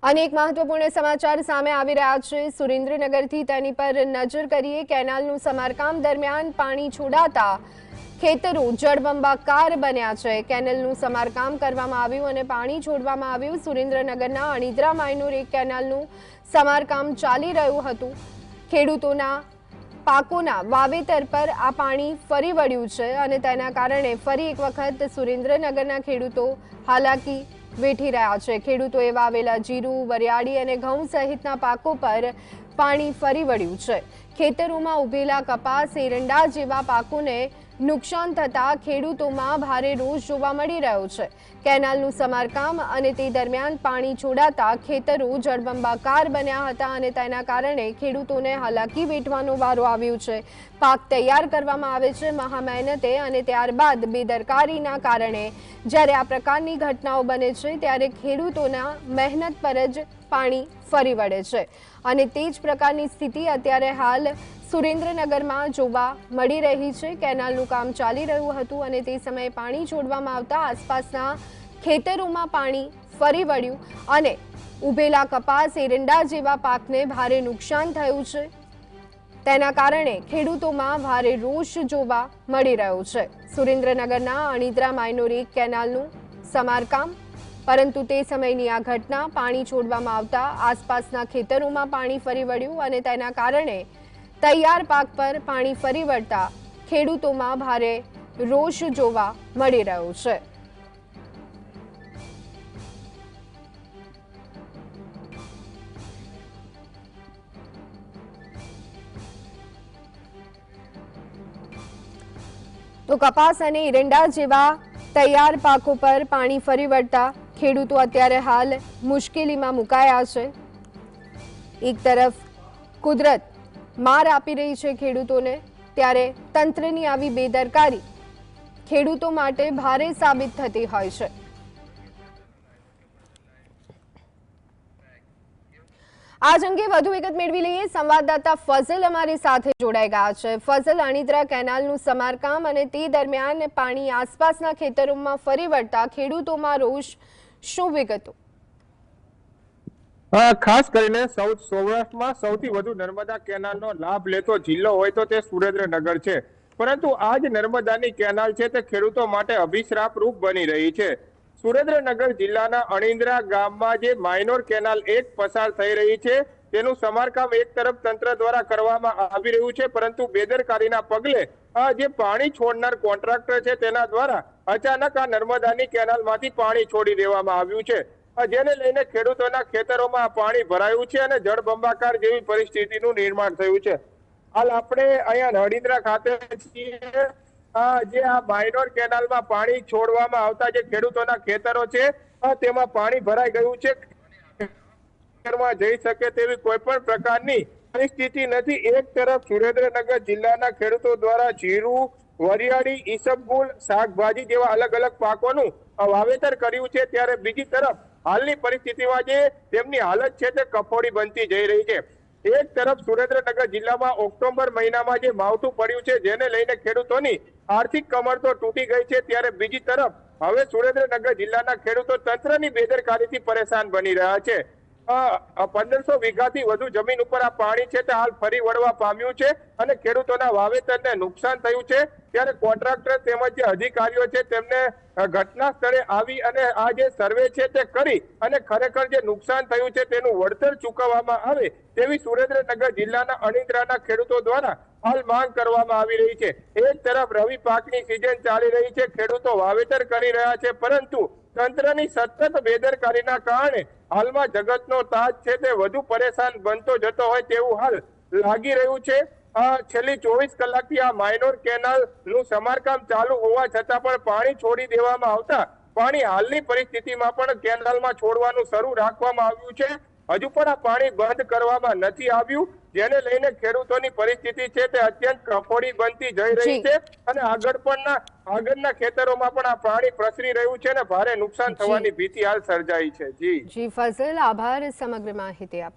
अनेक महत्वपूर्ण समाचार सामे આવી રહ્યા છે। સુરેન્દ્રનગરથી તેની પર નજર કરીએ। કેનાલનું સમારકામ દરમિયાન પાણી છોડાતા ખેતરો જળબંબાકાર બન્યા છે। કેનાલનું સમારકામ કરવામાં આવ્યું અને પાણી છોડવામાં આવ્યું। સુરેન્દ્રનગરના અણીદ્રા માયનોર એક કેનાલનું સમારકામ ચાલી રહ્યું હતું। ખેડૂતોના પાકોના વાવેતર પર આ પાણી ફરી વળ્યું છે અને તેના કારણે ફરી એક વખત સુરેન્દ્રનગરના ખેડૂતો હાલાકી વેઠી રહ્યા છે। ખેડૂતોએ વાવેલા જીરું, વરિયાળી અને ઘઉં સહિતના પાકો પર પાણી ફરી વળ્યું છે। ખેતરોમાં ઉભેલા કપાસ, એરંડા જેવા પાકોને નુકસાન થતા ખેડૂતોમાં ભારે રોષ જોવા મળી રહ્યો છે। કેનાલનું સમારકામ અને તે દરમિયાન પાણી છોડાતા ખેતરો જળબંબાકાર બન્યા હતા અને તેના કારણે ખેડૂતોને હાલાકી વેઠવાનો વારો આવ્યો છે। પાક તૈયાર કરવામાં આવે છે મહા મહેનતે અને ત્યારબાદ બેદરકારીના કારણે જ્યારે આ પ્રકારની ઘટનાઓ બને છે ત્યારે ખેડૂતોના મહેનત પર જ પાણી ફરી વળે છે અને તે જ પ્રકારની સ્થિતિ અત્યારે હાલ સુરેન્દ્રનગરમાં જોવા મળી રહી છે। કેનાલનું કામ ચાલી રહ્યું હતું અને તે સમયે પાણી છોડવામાં આવતા આસપાસના ખેતરોમાં પાણી ફરી વળ્યું અને ઉભેલા કપાસ, એરંડા જેવા પાકને ભારે નુકસાન થયું છે। તેના કારણે ખેડૂતોમાં ભારે રોષ જોવા મળી રહ્યો છે। સુરેન્દ્રનગરના અણીદ્રા માયનોર એક કેનાલનું સમારકામ, પરંતુ તે સમયની આ ઘટના પાણી છોડવામાં આવતા આસપાસના ખેતરોમાં પાણી ફરી વળ્યું અને તેના કારણે તૈયાર પાક પર પાણી ફરી વળતા ખેડૂતોમાં ભારે રોષ જોવા મળી રહ્યો છે। તો કપાસ અને એરંડા જેવા તૈયાર પાકો પર પાણી ફરી વળતા ખેડૂતો અત્યારે હાલ મુશ્કેલીમાં મુકાયા છે। એક તરફ કુદરત માર આપી રહી છે ખેડૂતોને, ત્યારે તંત્રની આવી બેદરકારી ખેડૂતો માટે ભારે સાબિત થતી હોય છે। આજ અંગે વધુ વિગત મેળવી લઈએ। સંવાદદાતા ફઝલ અમારી સાથે જોડાઈ ગયા છે। ફઝલ, અણીદ્રા કેનાલનું સમારકામ અને તે દરમિયાન પાણી આસપાસના ખેતરોમાં ફરી વળતા ખેડૂતોમાં રોષ, શું વિગતો? ખાસ કરીને સૌરાષ્ટ્રમાં સૌથી વધુ નર્મદા કેનાલનો લાભ લેતો જિલ્લો હોય તો તે સુરેન્દ્રનગર છે, પરંતુ આ જ નર્મદાની કેનાલ છે તે ખેડૂતો માટે અભિશ્રાપ રૂપ બની રહી છે। સુરેન્દ્રનગર જિલ્લાના અણીદ્રા ગામમાં જે માયનોર કેનાલ એક પસાર થઈ રહી છે તેનું સમારકામ એક તરફ તંત્ર દ્વારા કરવામાં આવી રહ્યું છે, પરંતુ બેદરકારીના પગલે જે પાણી છોડનાર કોન્ટ્રાક્ટર છે તેના દ્વારા અચાનક આ નર્મદાની કેનાલમાંથી પાણી છોડી દેવામાં આવ્યું છે, જેને લઈને ખેડૂતોના ખેતરોમાં પાણી ભરાયું છે અને જળબંબાકાર જેવી પરિસ્થિતિનું નિર્માણ થયું છે। હાલ આપણે અહીંયા અણીદ્રા ખાતે છીએ। જે આ માયનોર કેનાલમાં પાણી છોડવામાં આવતા જે ખેડૂતોના ખેતરો છે તેમાં પાણી ભરાઈ ગયું છે। જઈ શકે તેવી કોઈ પણ પ્રકારની પરિસ્થિતિ નથી। એક તરફ સુરેન્દ્રનગર જિલ્લાના ખેડૂતો દ્વારા જીરું, વરિયાળી, ઈસબગુલ, શાકભાજી જેવા અલગ અલગ પાકોનું વાવેતર કર્યું છે, ત્યારે બીજી તરફ હાલની પરિસ્થિતિમાં જે તેમની હાલત છે તે કફોડી બનતી જઈ રહી છે। એક તરફ સુરેન્દ્રનગર જિલ્લામાં ઓક્ટોબર મહિનામાં જે માવઠું પડ્યું છે જેને લઈને ખેડૂતોની આર્થિક કમર તો તૂટી ગઈ છે, ત્યારે બીજી તરફ હવે સુરેન્દ્રનગર જિલ્લાના ખેડૂતો તંત્રની બેદરકારીથી પરેશાન બની રહ્યા છે। 1500 વીઘાથી વધુ જમીન ઉપર આ પાણી છે તે હાલ ફરી વળવા પામ્યું છે અને ખેડૂતોના વાવેતરને નુકસાન થયું છે, ત્યારે કોન્ટ્રાક્ટર તેમજ જે અધિકારીઓ છે તેમને ઘટના સ્થળે આવી અને આ જે સર્વે છે તે કરી અને ખરેખર જે નુકસાન થયું છે તેનું વળતર ચૂકવવામાં આવે તેવી સુરેન્દ્રનગર જિલ્લાના અણીદ્રાના ખેડૂતો દ્વારા હાલ માંગ કરવામાં આવી રહી છે। એક તરફ રવિ પાકની સિઝન ચાલી રહી છે, ખેડૂતો વાવેતર કરી રહ્યા છે, પરંતુ તંત્રની સતત બેદરકારીના કારણે હાલમાં જગતનો તાજ છે તે વધુ પરેશાન બનતો જતો હોય તેવું હાલ લાગી રહ્યું છે। છેલ્લી 24 કલાકથી આ માયનોર કેનાલનું સમારકામ ચાલુ હોવા છતાં પણ પાણી છોડી દેવામાં આવતા પાણી હાલની પરિસ્થિતિમાં પણ કેનાલમાં છોડવાનું શરૂ રાખવામાં આવ્યું છે। હજુ પણ આ પાણી બંધ કરવામાં નથી આવ્યું, જેને લઈને ખેડૂતોની પરિસ્થિતિ છે તે અત્યંત કફોડી બનતી જઈ રહી છે અને આગળના ખેતરોમાં પણ આ પાણી પ્રસરી રહ્યું છે અને ભારે નુકસાન થવાની ભીતિ હાલ સર્જાઈ છે। જી ફઝલ, આભાર સમગ્ર માહિતી આપવા।